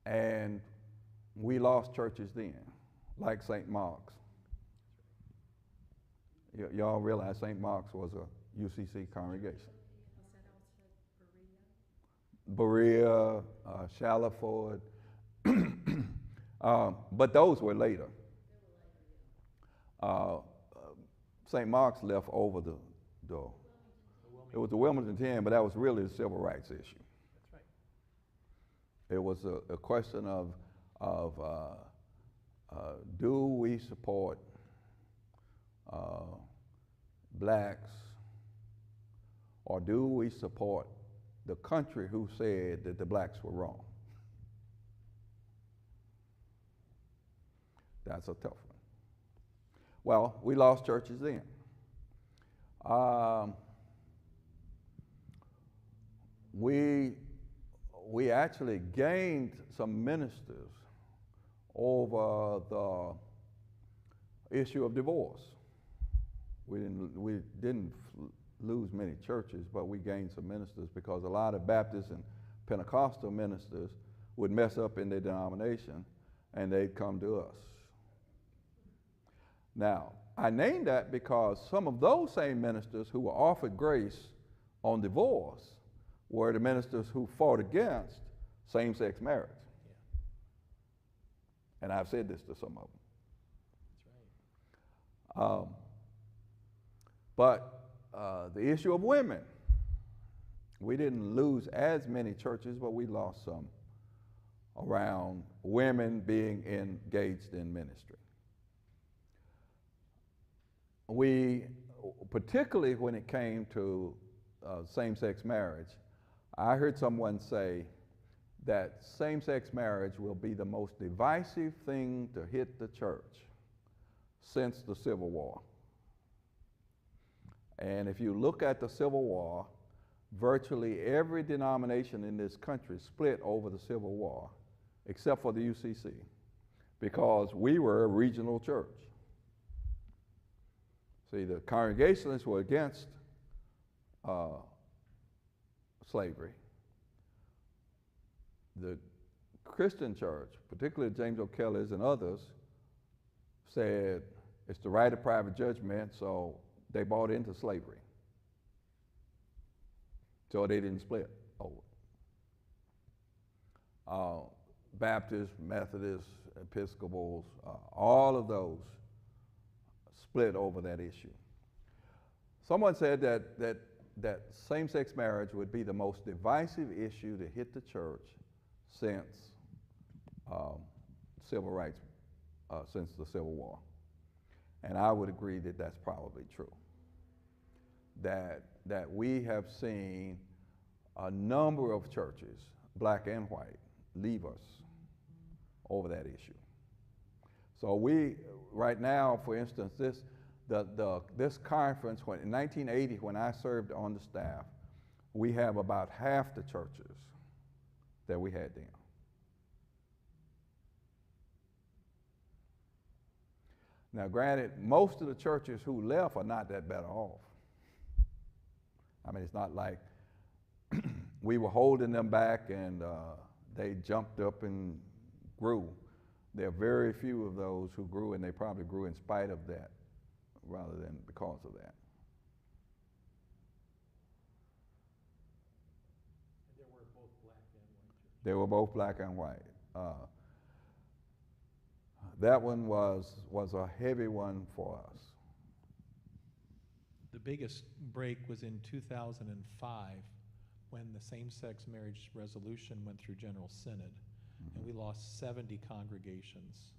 And we lost churches then, like St. Mark's. Y'all realize St. Mark's was a UCC congregation. Berea, Shalaford, but those were later. St. Mark's left over it was the Wilmington 10, but that was really the civil rights issue. That's right. It was a question of do we support blacks, or do we support the country who said that the blacks were wrong? That's a tough one. Well, we lost churches then. We actually gained some ministers over the issue of divorce. We didn't lose many churches, but we gained some ministers because a lot of Baptist and Pentecostal ministers would mess up in their denomination and they'd come to us. Now, I named that because some of those same ministers who were offered grace on divorce were the ministers who fought against same-sex marriage. Yeah. And I've said this to some of them. That's right. But the issue of women, we didn't lose as many churches, but we lost some around women being engaged in ministry. We, particularly when it came to same-sex marriage, I heard someone say that same-sex marriage will be the most divisive thing to hit the church since the Civil War. And if you look at the Civil War, virtually every denomination in this country split over the Civil War, except for the UCC, because we were a regional church. See, the Congregationalists were against slavery. The Christian church, particularly James O'Kelly's and others, said it's the right of private judgment, so they bought into slavery. So they didn't split over it. Baptists, Methodists, Episcopals, all of those split over that issue. Someone said that same-sex marriage would be the most divisive issue to hit the church since civil rights, since the Civil War. And I would agree that that's probably true. That we have seen a number of churches, black and white, leave us over that issue. So we, right now, for instance, this conference, in 1980, when I served on the staff, we have about half the churches that we had then. Now, granted, most of the churches who left are not that better off. I mean, it's not like we were holding them back and they jumped up and grew. There are very few of those who grew, and they probably grew in spite of that rather than because of that. They were both black and white. They were both black and white. That one was a heavy one for us. The biggest break was in 2005 when the same-sex marriage resolution went through General Synod, and we lost 70 congregations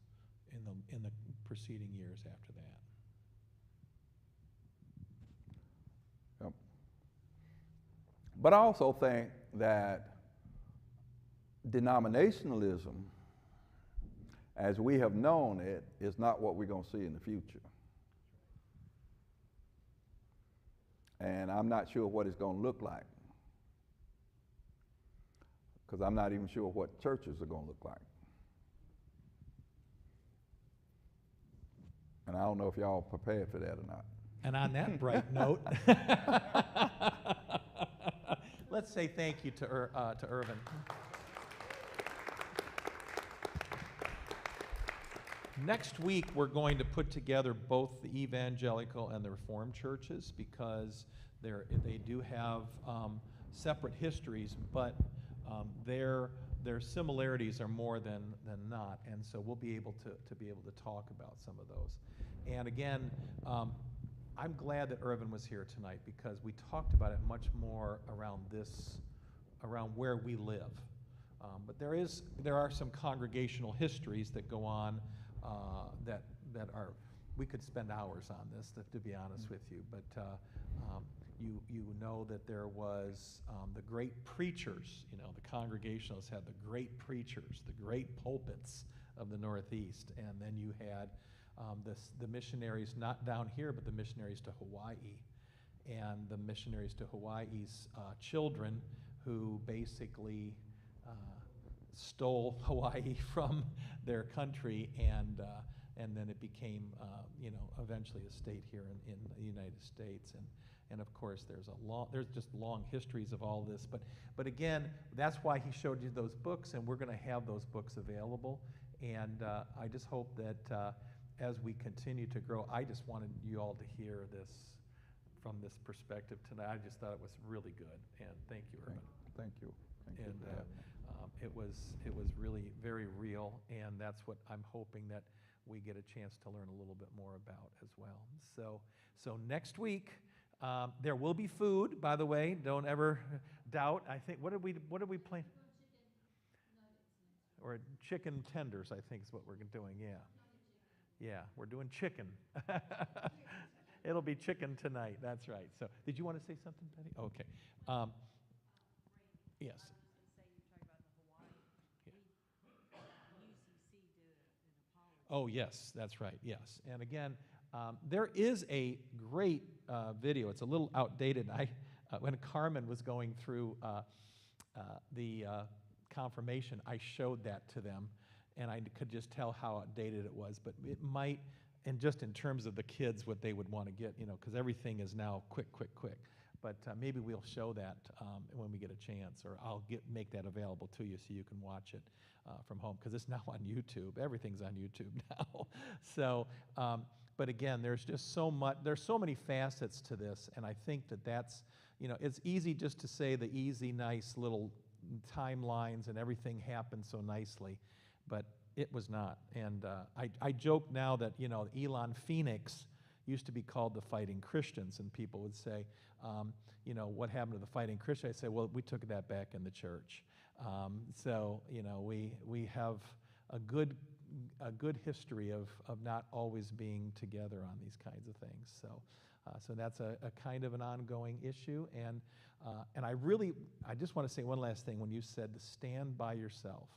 in the preceding years after that. Yep. But I also think that denominationalism, as we have known it, is not what we're going to see in the future. And I'm not sure what it's going to look like, because I'm not even sure what churches are going to look like. And I don't know if y'all are prepared for that or not. And on that bright note, let's say thank you to Ervin. Next week, we're going to put together both the evangelical and the Reformed churches, because they do have separate histories, but their similarities are more than not, and so we'll be able to talk about some of those. And again, I'm glad that Ervin was here tonight, because we talked about it much more around where we live. But there are some congregational histories that go on that are, we could spend hours on this, to be honest with you, but you know that there was the great preachers. You know, the Congregationalists had the great preachers, the great pulpits of the Northeast, and then you had the missionaries, not down here, but the missionaries to Hawaii, and the missionaries to Hawaii's children, who basically stole Hawaii from their country, and then it became, eventually a state here in the United States. And of course, there's just long histories of all this. But again, that's why he showed you those books, and we're going to have those books available. And I just hope that as we continue to grow, I just wanted you all to hear this from this perspective tonight. I just thought it was really good, and thank you, Ervin. Thank you. Thank you And for having me. it was really very real, and that's what I'm hoping that we get a chance to learn a little bit more about as well. So next week there will be food. By the way, don't ever doubt. I think what did we plan? Or chicken tenders, I think is what we're doing. Yeah, we're doing chicken. It'll be chicken tonight. That's right. So, did you want to say something, Betty? Okay. Yes. Oh, yes, that's right, yes. And again, there is a great video. It's a little outdated. When Carmen was going through the confirmation, I showed that to them, and I could just tell how outdated it was. But it might, and just in terms of the kids, what they would want to get, because everything is now quick. But maybe we'll show that when we get a chance, or I'll make that available to you so you can watch it from home, because it's now on YouTube. Everything's on YouTube now. So, but again, there's just so much. There's so many facets to this, and I think that's, it's easy just to say the easy, nice little timelines and everything happened so nicely, but it was not. And I joke now that Elon Phoenix used to be called the Fighting Christians, and people would say, what happened to the Fighting Christians? I say, well, we took that back in the church. So we have a good history of not always being together on these kinds of things. So that's a kind of an ongoing issue, and I just want to say one last thing. When you said to stand by yourself,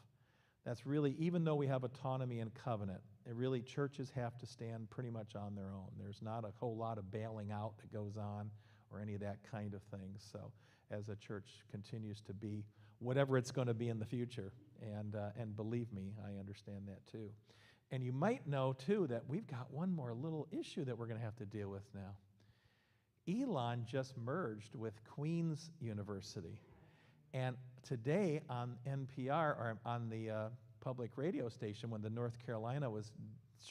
that's really, even though we have autonomy and covenant, churches have to stand pretty much on their own. There's not a whole lot of bailing out that goes on or any of that kind of thing. So as a church continues to be whatever it's going to be in the future, and believe me, I understand that too. And you might know too that we've got one more little issue that we're going to have to deal with now. Elon just merged with Queen's University. And today on NPR, or on the public radio station, when the North Carolina was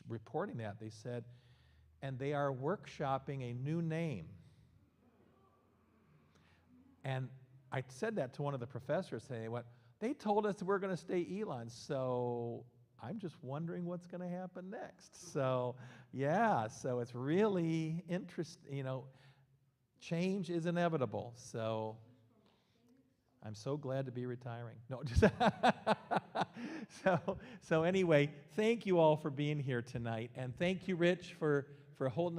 reporting that, they said, and they are workshopping a new name. And I said that to one of the professors, saying, they told us we're going to stay Elon, so I'm just wondering what's going to happen next. So, yeah, so it's really interesting, change is inevitable. So I'm so glad to be retiring. No, just so anyway, thank you all for being here tonight, and thank you, Rich, for holding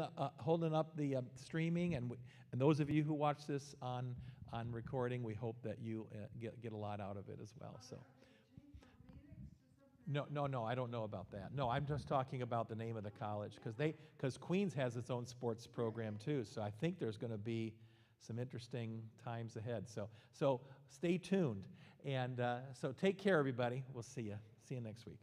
up the streaming, and those of you who watch this on recording, we hope that you get a lot out of it as well. So. No, I don't know about that. No, I'm just talking about the name of the college, because Queens has its own sports program too. So I think there's going to be some interesting times ahead. So stay tuned, and so take care, everybody. We'll see you next week.